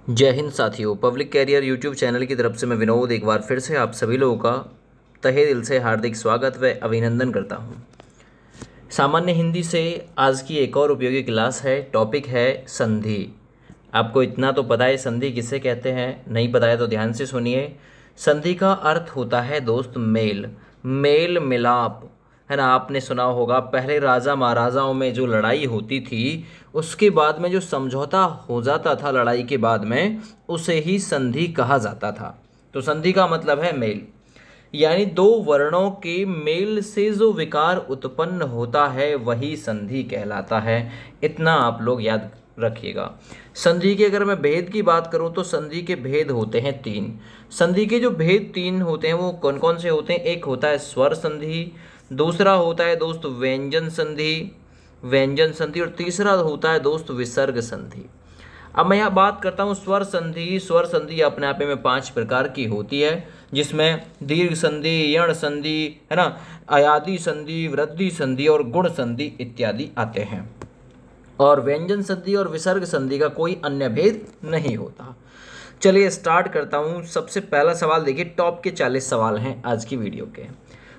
जय हिंद साथियों। Public career YouTube channel की तरफ से मैं विनोद एक बार फिर से आप सभी लोगों का तहे दिल से हार्दिक स्वागत व अभिनंदन करता हूं। सामान्य हिंदी से आज की एक और उपयोगी क्लास है। टॉपिक है संधि। आपको इतना तो पता है संधि किसे कहते हैं, नहीं पता है तो ध्यान से सुनिए। संधि का अर्थ होता है दोस्त मेल, मेल मिलाप, है ना। आपने सुना होगा पहले राजा महाराजाओं में जो लड़ाई होती थी उसके बाद में जो समझौता हो जाता था लड़ाई के बाद में, उसे ही संधि कहा जाता था। तो संधि का मतलब है मेल, यानी दो वर्णों के मेल से जो विकार उत्पन्न होता है वही संधि कहलाता है। इतना आप लोग याद रखिएगा। संधि के अगर मैं भेद की बात करूं तो संधि के भेद होते हैं तीन। संधि के जो भेद तीन होते हैं वो कौन कौन से होते हैं? एक होता है स्वर संधि, दूसरा होता है दोस्त व्यंजन संधि, व्यंजन संधि, और तीसरा होता है दोस्त विसर्ग संधि। अब मैं यहाँ बात करता हूँ स्वर संधि। स्वर संधि अपने आप में 5 प्रकार की होती है, जिसमें दीर्घ संधि, यण संधि, है ना, अयादि संधि, वृद्धि संधि और गुण संधि इत्यादि आते हैं। और व्यंजन संधि और विसर्ग संधि का कोई अन्य भेद नहीं होता। चलिए स्टार्ट करता हूँ। सबसे पहला सवाल देखिए, टॉप के 40 सवाल हैं आज की वीडियो के।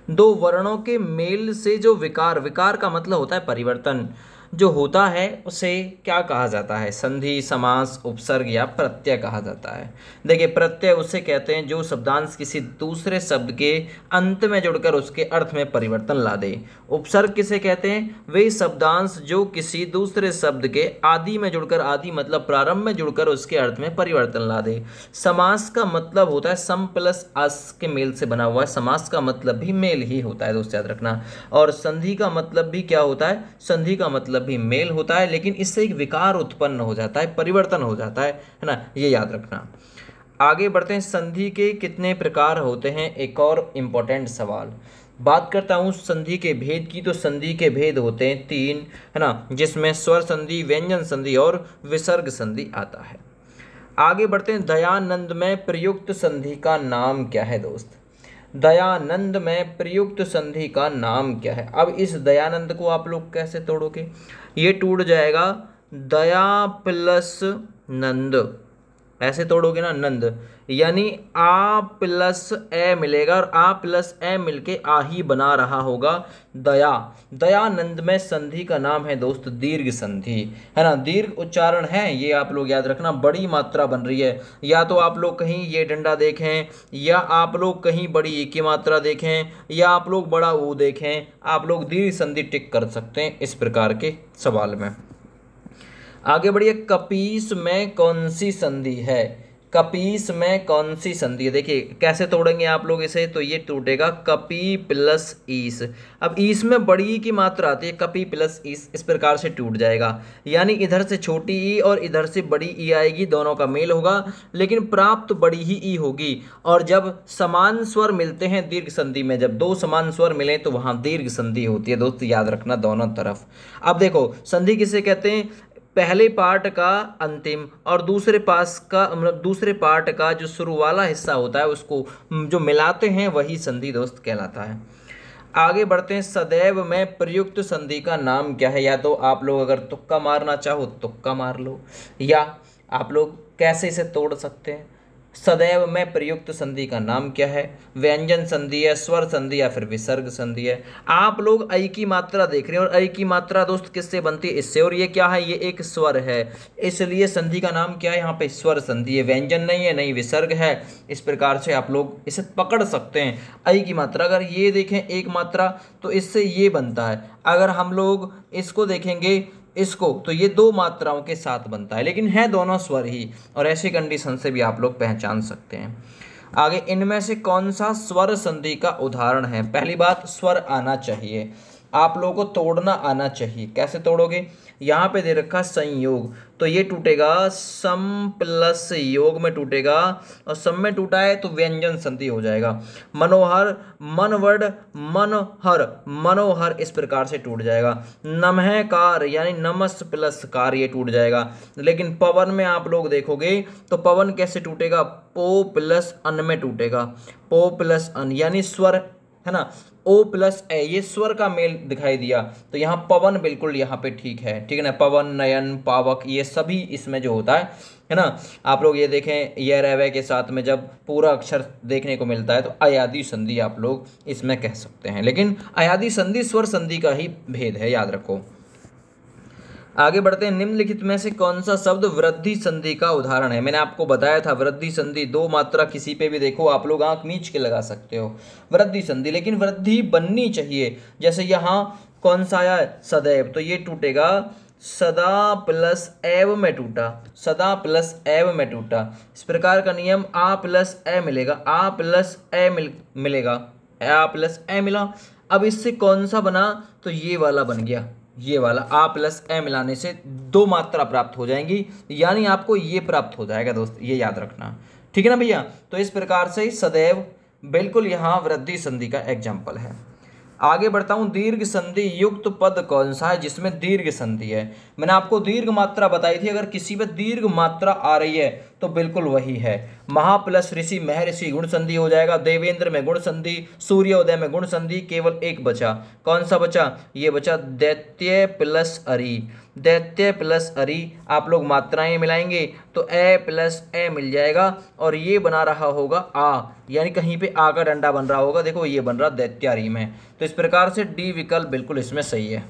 दो वर्णों के मेल से जो विकार, विकार का मतलब होता है परिवर्तन, जो होता है उसे क्या कहा जाता है? संधि, समास, उपसर्ग या प्रत्यय कहा जाता है। देखिए प्रत्यय उसे कहते हैं जो शब्दांश किसी दूसरे शब्द के अंत में जुड़कर उसके अर्थ में परिवर्तन ला दे। उपसर्ग किसे कहते हैं? वे शब्दांश जो किसी दूसरे शब्द के आदि में जुड़कर, आदि मतलब प्रारंभ में जुड़कर उसके अर्थ में परिवर्तन ला दे। समास का मतलब होता है सम प्लस अस के मेल से बना हुआ है। समास का मतलब भी मेल ही होता है दोस्त, याद रखना। और संधि का मतलब भी क्या होता है? संधि का मतलब भी मेल होता है, लेकिन इससे एक विकार उत्पन्न हो जाता है, परिवर्तन हो जाता है ना, ये याद रखना। आगे बढ़ते हैं। संधि के कितने प्रकार होते हैं? एक और इंपॉर्टेंट सवाल। बात करता हूं संधि के भेद की, तो संधि के भेद होते हैं 3, है ना, जिसमें स्वर संधि, व्यंजन संधि और विसर्ग संधि आता है। आगे बढ़ते हैं। दयानंद में प्रयुक्त संधि का नाम क्या है दोस्त? दयानंद में प्रयुक्त संधि का नाम क्या है? अब इस दयानंद को आप लोग कैसे तोड़ोगे? ये टूट जाएगा दया प्लस नंद, ऐसे तोड़ोगे ना, नंद, यानी आ प्लस ए मिलेगा और आ प्लस ए मिलके आ ही बना रहा होगा दया। दयानंद में संधि का नाम है दोस्त दीर्घ संधि, है ना। दीर्घ उच्चारण है, ये आप लोग याद रखना। बड़ी मात्रा बन रही है, या तो आप लोग कहीं ये डंडा देखें, या आप लोग कहीं बड़ी ई की मात्रा देखें, या आप लोग बड़ा ऊ देखें, आप लोग दीर्घ संधि टिक कर सकते हैं इस प्रकार के सवाल में। आगे बढ़िए। कपीस में कौन सी संधि है? कपीस में कौन सी संधि है? देखिए कैसे तोड़ेंगे आप लोग इसे, तो ये टूटेगा कपी प्लस ईस। अब ईस में बड़ी ई की मात्रा आती है, कपी प्लस ईस, इस प्रकार से टूट जाएगा। यानी इधर से छोटी ई और इधर से बड़ी ई आएगी, दोनों का मेल होगा, लेकिन प्राप्त बड़ी ही ई होगी। और जब समान स्वर मिलते हैं दीर्घ संधि में, जब दो समान स्वर मिले तो वहां दीर्घ संधि होती है दोस्त, याद रखना दोनों तरफ। अब देखो संधि किसे कहते हैं? पहले पार्ट का अंतिम और दूसरे पास का, मतलब दूसरे पार्ट का जो शुरू वाला हिस्सा होता है उसको जो मिलाते हैं वही संधि दोस्त कहलाता है। आगे बढ़ते हैं। सदैव में प्रयुक्त संधि का नाम क्या है? या तो आप लोग अगर तुक्का मारना चाहो तुक्का मार लो, या आप लोग कैसे इसे तोड़ सकते हैं। सदैव में प्रयुक्त संधि का नाम क्या है? व्यंजन संधि है, स्वर संधि या फिर विसर्ग संधि है। आप लोग ऐ की मात्रा देख रहे हैं, और ऐ की मात्रा दोस्त किससे बनती है? इससे। और ये क्या है? ये एक स्वर है, इसलिए संधि का नाम क्या है? यहाँ पे स्वर संधि है, व्यंजन नहीं है, नहीं विसर्ग है। इस प्रकार से आप लोग इसे पकड़ सकते हैं। ऐ की मात्रा अगर ये देखें एक मात्रा, तो इससे ये बनता है। अगर हम लोग इसको देखेंगे इसको, तो ये 2 मात्राओं के साथ बनता है, लेकिन है दोनों स्वर ही, और ऐसी कंडीशन से भी आप लोग पहचान सकते हैं। आगे, इनमें से कौन सा स्वर संधि का उदाहरण है? पहली बात, स्वर आना चाहिए, आप लोगों को तोड़ना आना चाहिए। कैसे तोड़ोगे? यहाँ पे दे रखा संयोग, तो ये टूटेगा सम प्लस योग में टूटेगा, और सम में टूटा है तो व्यंजन संधि हो जाएगा। मनोहर, मनवड, मनहर, मनोहर, इस प्रकार से टूट जाएगा। नमहकार यानी नमस प्लस कार, ये टूट जाएगा। लेकिन पवन में आप लोग देखोगे तो पवन कैसे टूटेगा? पो प्लस अन में टूटेगा, पो प्लस अन, यानी स्वर, है ना। ओ प्लस ए, ये स्वर का मेल दिखाई दिया, तो यहाँ पवन बिल्कुल यहाँ पे ठीक है ना। पवन, नयन, पावक, ये सभी इसमें जो होता है ना। आप लोग ये देखें, ये रवे के साथ में जब पूरा अक्षर देखने को मिलता है तो अयादी संधि आप लोग इसमें कह सकते हैं, लेकिन अयादी संधि स्वर संधि का ही भेद है, याद रखो। आगे बढ़ते हैं। निम्नलिखित में से कौन सा शब्द वृद्धि संधि का उदाहरण है? मैंने आपको बताया था वृद्धि संधि, दो मात्रा किसी पे भी देखो आप लोग आंख मीच के लगा सकते हो, वृद्धि संधि, लेकिन वृद्धि बननी चाहिए। जैसे यहाँ कौन सा आया? सदैव, तो ये टूटेगा सदा प्लस एव में टूटा, सदा प्लस एव में टूटा। इस प्रकार का नियम आ प्लस ए मिलेगा, आ प्लस ए मिलेगा, आ प्लस ए मिला। अब इससे कौन सा बना? तो ये वाला बन गया, ये वाला आ प्लस ए मिलाने से दो मात्रा प्राप्त हो जाएंगी, यानी आपको ये प्राप्त हो जाएगा दोस्त, ये याद रखना, ठीक है ना भैया। तो इस प्रकार से सदैव बिल्कुल यहाँ वृद्धि संधि का एग्जाम्पल है। आगे बढ़ता हूं। दीर्घ संधि युक्त पद कौन सा है जिसमें दीर्घ संधि है? मैंने आपको दीर्घ मात्रा बताई थी, अगर किसी पे दीर्घ मात्रा आ रही है तो बिल्कुल वही है। महा प्लस ऋषि, महर्षि गुण संधि हो जाएगा। देवेंद्र में गुण संधि, सूर्योदय में गुण संधि, केवल एक बचा। कौन सा बचा? ये बचा दैत्य प्लस अरि, दैत्य प्लस अरि। आप लोग मात्राएं मिलाएंगे तो ए प्लस ए मिल जाएगा, और ये बना रहा होगा आ, यानी कहीं पे आ का डंडा बन रहा होगा, देखो ये बन रहा दैत्यारी में। तो इस प्रकार से डी विकल्प बिल्कुल इसमें सही है।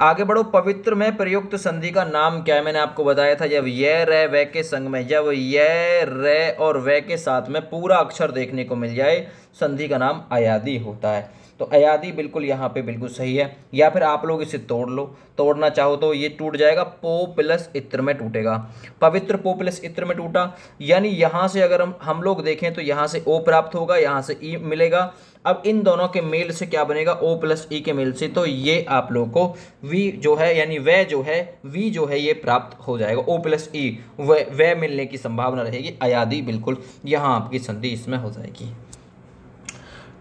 आगे बढ़ो। पवित्र में प्रयुक्त संधि का नाम क्या है? मैंने आपको बताया था, जब ये रे वे के संग में, जब ये रे और वे के साथ में पूरा अक्षर देखने को मिल जाए, संधि का नाम अयादी होता है। तो अयादी बिल्कुल यहाँ पे बिल्कुल सही है। या फिर आप लोग इसे तोड़ लो, तोड़ना चाहो तो ये टूट जाएगा, पो प्लस इत्र में टूटेगा। पवित्र पो प्लस इत्र में टूटा, यानी यहाँ से अगर हम लोग देखें तो यहाँ से ओ प्राप्त होगा, यहाँ से ई मिलेगा। अब इन दोनों के मेल से क्या बनेगा? ओ प्लस ई के मेल से, तो ये आप लोग को वी जो है, यानी वे जो है, वी जो है ये प्राप्त हो जाएगा। ओ प्लस ई वे मिलने की संभावना रहेगी। अयादी बिल्कुल यहाँ आपकी संधि इसमें हो जाएगी,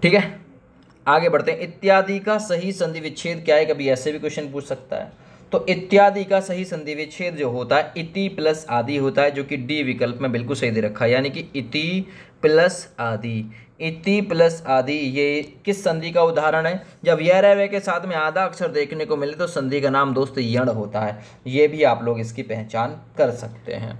ठीक है। आगे बढ़ते हैं। इत्यादि का सही संधि विच्छेद क्या है? कभी ऐसे भी क्वेश्चन पूछ सकता है। तो इत्यादि का सही संधि विच्छेद जो होता है इति प्लस आदि होता है, जो कि डी विकल्प में बिल्कुल सही दे रखा है, यानी कि इति प्लस आदि। इति प्लस आदि ये किस संधि का उदाहरण है? जब यह रवे के साथ में आधा अक्षर देखने को मिले तो संधि का नाम दोस्त यण होता है। ये भी आप लोग इसकी पहचान कर सकते हैं।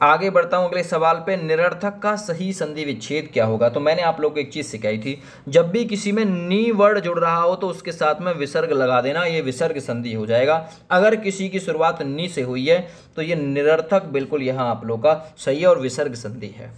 आगे बढ़ता हूँ अगले सवाल पे। निरर्थक का सही संधि विच्छेद क्या होगा? तो मैंने आप लोग को एक चीज़ सिखाई थी, जब भी किसी में नी वर्ड जुड़ रहा हो तो उसके साथ में विसर्ग लगा देना, ये विसर्ग संधि हो जाएगा। अगर किसी की शुरुआत नी से हुई है तो ये निरर्थक बिल्कुल यहाँ आप लोग का सही है और विसर्ग संधि है।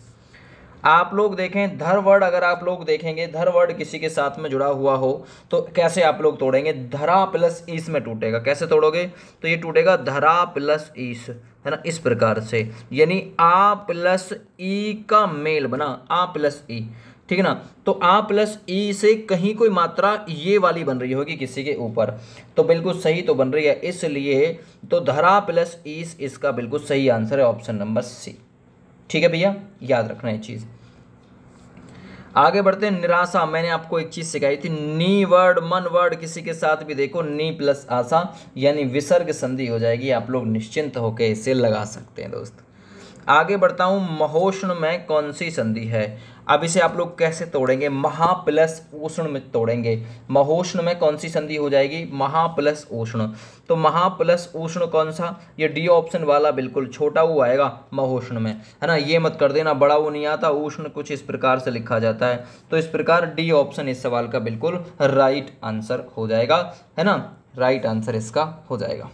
आप लोग देखें धर वर्ड, अगर आप लोग देखेंगे धर वर्ड किसी के साथ में जुड़ा हुआ हो तो कैसे आप लोग तोड़ेंगे? धरा प्लस ईस में टूटेगा। कैसे तोड़ोगे? तो ये टूटेगा धरा प्लस ईस, है ना, इस प्रकार से, यानी आ प्लस ई का मेल बना, आ प्लस ई, ठीक है ना। तो आ प्लस ई से कहीं कोई मात्रा ये वाली बन रही होगी किसी के ऊपर, तो बिल्कुल सही तो बन रही है, इसलिए तो धरा प्लस ईस इसका बिल्कुल सही आंसर है, ऑप्शन नंबर सी, ठीक है भैया, याद रखना ये चीज़। आगे बढ़ते हैं। निराशा, मैंने आपको एक चीज़ सिखाई थी, नी वर्ड मन वर्ड किसी के साथ भी देखो नी प्लस आशा, यानी विसर्ग संधि हो जाएगी। आप लोग निश्चिंत होकर इसे लगा सकते हैं दोस्त। आगे बढ़ता हूँ। महोष्ण में कौन सी संधि है? अब इसे आप लोग कैसे तोड़ेंगे? महा प्लस उष्ण में तोड़ेंगे। महोष्ण में कौन सी संधि हो जाएगी? महा प्लस उष्ण। तो महा प्लस उष्ण कौन सा? ये डी ऑप्शन वाला बिल्कुल छोटा वो आएगा महोष्ण में, है ना। ये मत कर देना बड़ा वो नहीं आता, उष्ण कुछ इस प्रकार से लिखा जाता है। तो इस प्रकार डी ऑप्शन इस सवाल का बिल्कुल राइट आंसर हो जाएगा, है ना, राइट आंसर इसका हो जाएगा।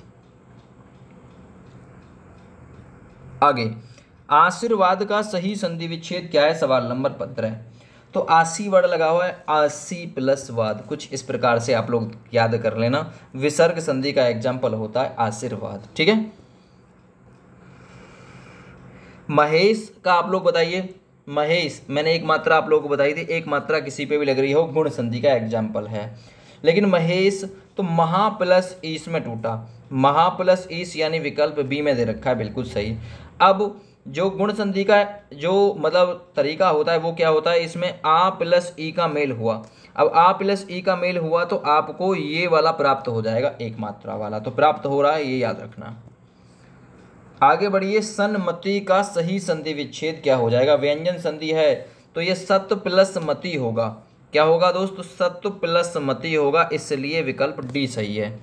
आगे, आशीर्वाद का सही संधि विच्छेद क्या है? सवाल नंबर 15। तो आशी वर्ड लगा हुआ है, आशी प्लस वाद, कुछ इस प्रकार से आप लोग याद कर लेना। विसर्ग संधि का एग्जाम्पल होता है आशीर्वाद, ठीक है। महेश का आप लोग बताइए। महेश मैंने एक मात्रा आप लोगों को बताई थी, एक मात्रा किसी पे भी लग रही हो, गुण संधि का एग्जाम्पल है। लेकिन महेश तो महा प्लस ईस में टूटा, महा प्लस ईस यानी विकल्प बी में दे रखा है, बिल्कुल सही। अब जो गुण संधि का जो मतलब तरीका होता है वो क्या होता है? इसमें आ प्लस ई का मेल हुआ। अब आ प्लस ई का मेल हुआ तो आपको ये वाला प्राप्त हो जाएगा, एक मात्रा वाला तो प्राप्त हो रहा है, ये याद रखना। आगे बढ़िए। सन्मति का सही संधि विच्छेद क्या हो जाएगा? व्यंजन संधि है तो ये सत प्लस मति होगा, क्या होगा दोस्त? सत्व प्लस मति होगा, इसलिए विकल्प डी सही है।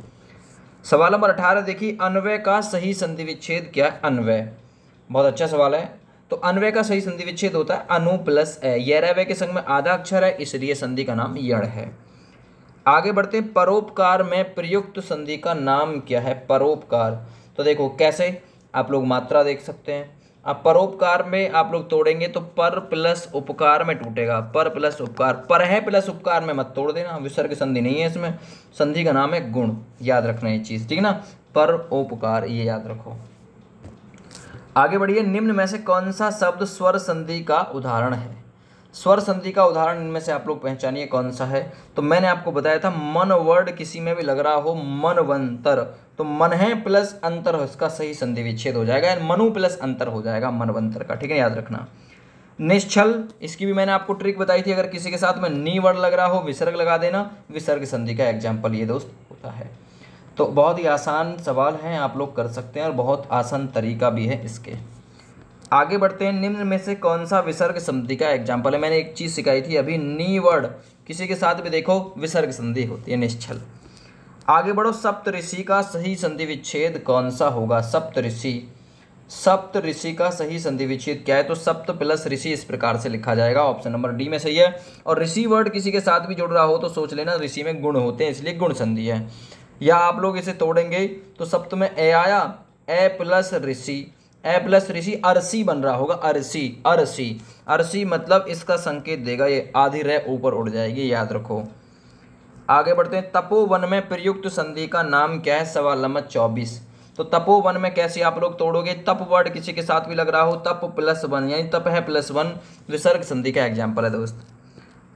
सवाल नंबर 18 देखिए, अन्वय का सही संधि विच्छेद क्या है? अन्वय, बहुत अच्छा सवाल है। तो अन्वय का सही संधि विच्छेद होता है अनु प्लस ए। यह के संग में आधा अक्षर है, इसलिए संधि का नाम यण है। आगे बढ़ते हैं, परोपकार में प्रयुक्त संधि का नाम क्या है? परोपकार, तो देखो कैसे, आप लोग मात्रा देख सकते हैं। अब परोपकार में आप लोग तोड़ेंगे तो पर प्लस उपकार में टूटेगा, पर प्लस उपकार, पर है प्लस उपकार में मत तोड़ देना, विसर्ग संधि नहीं है इसमें। संधि का नाम है गुण, याद रखना ये चीज, ठीक है ना, पर उपकार, ये याद रखो। आगे बढ़िए, निम्न में से कौन सा शब्द स्वर संधि का उदाहरण है? स्वर संधि का उदाहरण इनमें से आप लोग पहचानिए कौन सा है। तो मैंने आपको बताया था मन वर्ड किसी में भी लग रहा हो, मनवंतर, तो मन है प्लस अंतर हो, इसका सही संधि विच्छेद हो जाएगा, मनु प्लस अंतर हो जाएगा मनवंतर का, ठीक है, याद रखना। निश्चल, इसकी भी मैंने आपको ट्रिक बताई थी, अगर किसी के साथ में नी वर्ड लग रहा हो विसर्ग लगा देना, विसर्ग संधि का एग्जाम्पल ये दोस्त होता है। तो बहुत ही आसान सवाल हैं, आप लोग कर सकते हैं और बहुत आसान तरीका भी है इसके। आगे बढ़ते हैं, निम्न में से कौन सा विसर्ग संधि का एग्जाम्पल है? मैंने एक चीज सिखाई थी अभी, नी वर्ड किसी के साथ भी देखो विसर्ग संधि होती है, निश्चल। आगे बढ़ो, सप्तऋषि का सही संधि विच्छेद कौन सा होगा? सप्तऋषि, सप्तऋषि का सही संधि विच्छेद क्या है? तो सप्त प्लस ऋषि इस प्रकार से लिखा जाएगा, ऑप्शन नंबर डी में सही है। और ऋषि वर्ड किसी के साथ भी जुड़ रहा हो तो सोच लेना ऋषि में गुण होते हैं, इसलिए गुण संधि है। या आप लोग इसे तोड़ेंगे तो सप्त में ए आया, ए प्लस ऋषि, ए प्लस ऋषि, अरसी बन रहा होगा, अरसी, अरसी, अरसी मतलब इसका संकेत देगा ये आधी रे ऊपर उड़ जाएगी, याद रखो। आगे बढ़ते हैं, तपोवन में प्रयुक्त संधि का नाम क्या है? सवाल नंबर 24। तो तपोवन में कैसे आप लोग तोड़ोगे? तप वर्ड किसी के साथ भी लग रहा हो, तप प्लस वन, यानी तप है प्लस वन, विसर्ग संधि का एग्जाम्पल है दोस्त।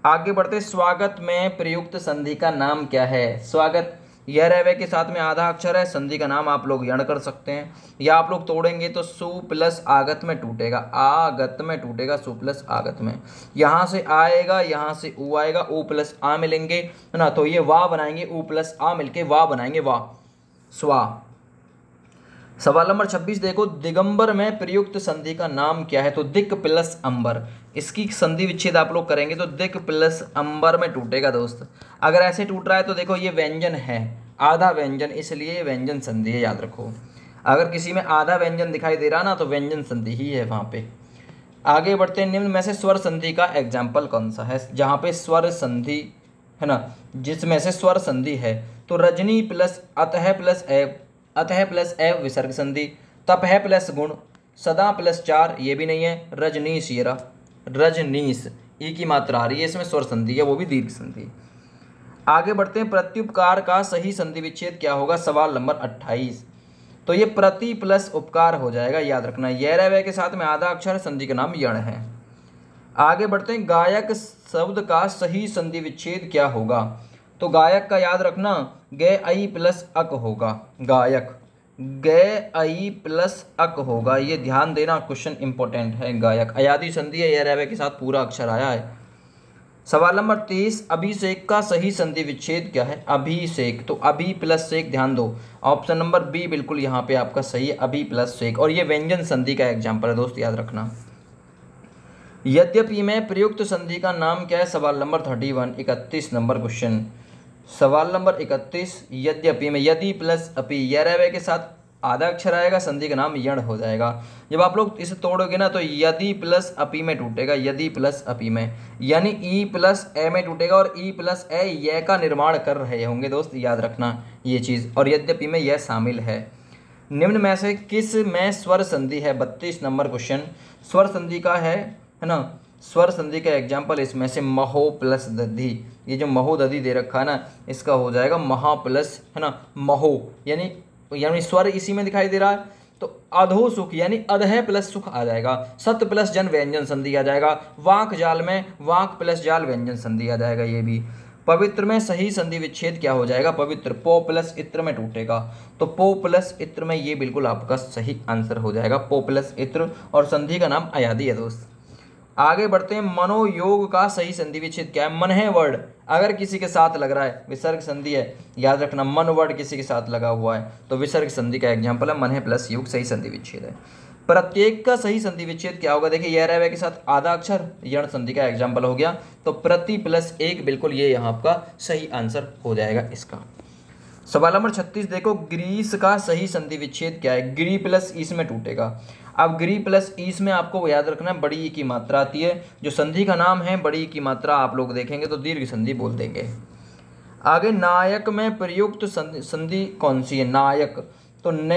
आगे बढ़ते, स्वागत में प्रयुक्त संधि का नाम क्या है? स्वागत, यह रहवे के साथ में आधा अक्षर है, संधि का नाम आप लोग यण कर सकते हैं। या आप लोग तोड़ेंगे तो सु प्लस आगत में टूटेगा, आगत में टूटेगा, सु प्लस आगत में। यहाँ से आएगा, यहाँ से ऊ आएगा, ऊ प्लस आ मिलेंगे, है ना, तो ये वाह बनाएंगे, ऊ प्लस आ मिलके वाह बनाएंगे, वाह, स्वा। सवाल नंबर 26 देखो, दिगंबर में प्रयुक्त संधि का नाम क्या है? तो दिक प्लस अंबर, इसकी संधि विच्छेद आप लोग करेंगे तो दिक प्लस अंबर में टूटेगा दोस्त। अगर ऐसे टूट रहा है तो देखो ये व्यंजन है, आधा व्यंजन, इसलिए व्यंजन संधि है, याद रखो। अगर किसी में आधा व्यंजन दिखाई दे रहा ना तो व्यंजन संधि ही है वहाँ पे। आगे बढ़ते हैं, निम्न में से स्वर संधि का एग्जाम्पल कौन सा है? जहाँ पे स्वर संधि है ना, जिसमें से स्वर संधि है, तो रजनी प्लस अतः प्लस ए, अतः प्लस ए विसर्ग संधि, तप है प्लस गुण, सदा प्लस चार, ये भी नहीं है, रजनीश, ये रहा रजनीश, ई की मात्रा आ रही है, इसमें स्वर संधि है, वो भी दीर्घ संधि। आगे बढ़ते हैं, प्रत्युपकार का सही संधि विच्छेद क्या होगा? सवाल नंबर 28। तो ये प्रति प्लस उपकार हो जाएगा, याद रखना, यह रह के साथ में आधा अक्षर, संधि का नाम यण है। आगे बढ़ते हैं, गायक शब्द का सही संधि विच्छेद क्या होगा? तो गायक का याद रखना, गे आई प्लस अक होगा, गायक, गे आई प्लस अक होगा, ये ध्यान देना, क्वेश्चन इंपॉर्टेंट है। गायक अयादी संधि है, यह रहवे के साथ पूरा अक्षर आया है। सवाल नंबर 30, अभिषेक का सही संधि विच्छेद क्या है? अभिषेक, तो अभी प्लस सेक, ध्यान दो, ऑप्शन नंबर बी बिल्कुल यहाँ पे आपका सही है, अभी प्लस सेक, और ये व्यंजन संधि का एग्जाम्पल है दोस्त, याद रखना। यद्यपि में प्रयुक्त संधि का नाम क्या है? सवाल नंबर 31, 31 नंबर क्वेश्चन। सवाल नंबर 31, यद्यपि में यदि प्लस अपि, यह रहवे के साथ आधा अक्षर आएगा, संधि का नाम यण हो जाएगा। जब आप लोग इसे तोड़ोगे ना तो यदि प्लस अपि में टूटेगा, यदि प्लस अपि में, यानी ई प्लस ए में टूटेगा, और ई प्लस ए यह का निर्माण कर रहे होंगे दोस्त, याद रखना ये चीज़, और यद्यपि में यह शामिल है। निम्न में से किस में स्वर संधि है? 32 नंबर क्वेश्चन, स्वर संधि का है ना, स्वर संधि का एग्जाम्पल इसमें से महो प्लस दधि, ये जो महो दधि दे रखा है ना, इसका हो जाएगा महा प्लस, है ना, महो, यानी स्वर इसी में दिखाई दे रहा है, तो अधो सुख यानी अधः प्लस सुख आ जाएगा, सत प्लस जन व्यंजन संधि आ जाएगा, वाक जाल में वाक प्लस जाल व्यंजन संधि आ जाएगा। ये भी पवित्र में सही संधि विच्छेद क्या हो जाएगा? पवित्र, पो प्लस इत्र में टूटेगा, तो पो प्लस इत्र में, ये बिल्कुल आपका सही आंसर हो जाएगा, पो प्लस इत्र, और संधि का नाम अयादी है दोस्त। आगे बढ़ते हैं, मनोयोग का सही संधि विच्छेद क्या है? मन है वर्ड अगर किसी के साथ लग रहा है, विसर्ग संधि है, याद रखना, मन वर्ड किसी के साथ लगा हुआ है तो विसर्ग संधि का एग्जाम्पल है मन है प्लस योग, सही संधि विच्छेद है। प्रत्येक का सही संधि विच्छेद क्या होगा? देखिए यह रह के साथ आधा अक्षर यण संधि का एग्जाम्पल हो गया, तो प्रति प्लस एक, बिल्कुल ये यहाँ आपका सही आंसर हो जाएगा इसका। सवाल नंबर 36 देखो, ग्रीस का सही संधि विच्छेद क्या है? ग्री प्लस ईस में टूटेगा। अब ग्री प्लस ईस में आपको याद रखना है बड़ी ई की मात्रा आती है, जो संधि का नाम है बड़ी ई की मात्रा आप लोग देखेंगे तो दीर्घ संधि बोल देंगे। आगे नायक में प्रयुक्त संधि कौन सी है? नायक, तो न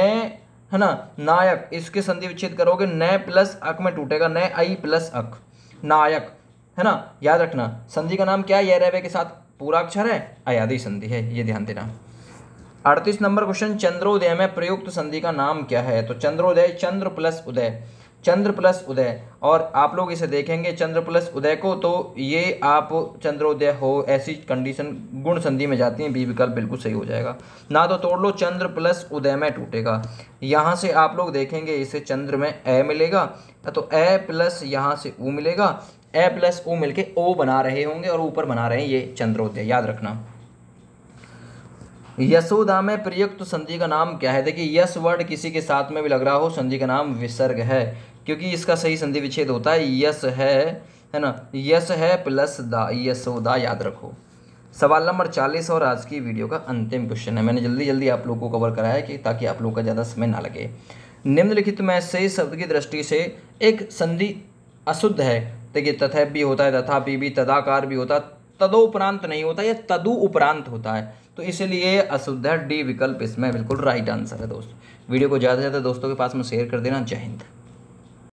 है ना, नायक, इसके संधि विच्छेद करोगे न प्लस अक में टूटेगा, न आई प्लस अक, नायक, है ना, याद रखना। संधि का नाम क्या है? यह रेवे के साथ पूरा अक्षर है, अयादी संधि है, ये ध्यान देना। 38 नंबर क्वेश्चन, चंद्रोदय में प्रयुक्त संधि का नाम क्या है? तो चंद्रोदय, चंद्र प्लस उदय, चंद्र प्लस उदय, और आप लोग इसे देखेंगे चंद्र प्लस उदय को, तो ये आप चंद्रोदय हो ऐसी कंडीशन गुण संधि में जाती है, बी विकल्प बिल्कुल सही हो जाएगा। ना तो तोड़ लो, चंद्र प्लस उदय में टूटेगा। यहाँ से आप लोग देखेंगे इसे चंद्र में ए मिलेगा, तो ए प्लस यहाँ से ऊ मिलेगा, ए प्लस ऊ मिलके ओ बना रहे होंगे और ऊपर बना रहे हैं ये चंद्रोदय, याद रखना। यशोदा में प्रयुक्त संधि का नाम क्या है? देखिए यश वर्ड किसी के साथ में भी लग रहा हो, संधि का नाम विसर्ग है, क्योंकि इसका सही संधि विच्छेद होता है यश है ना, यश है प्लस दा, यशोदा, याद रखो। सवाल नंबर 40 और आज की वीडियो का अंतिम क्वेश्चन है। मैंने जल्दी जल्दी आप लोगों को कवर कराया है कि ताकि आप लोगों का ज़्यादा समय ना लगे। निम्नलिखित में से शब्द की दृष्टि से एक संधि अशुद्ध है। देखिए तथा भी होता है, तथापि भी, तदाकार भी होता है, तदोपरांत नहीं होता, या तदु उपरांत होता है, तो इसलिए अशुद्ध है, डी विकल्प इसमें बिल्कुल राइट आंसर है। दोस्तों वीडियो को ज़्यादा से ज़्यादा दोस्तों के पास में शेयर कर देना। जय हिंद।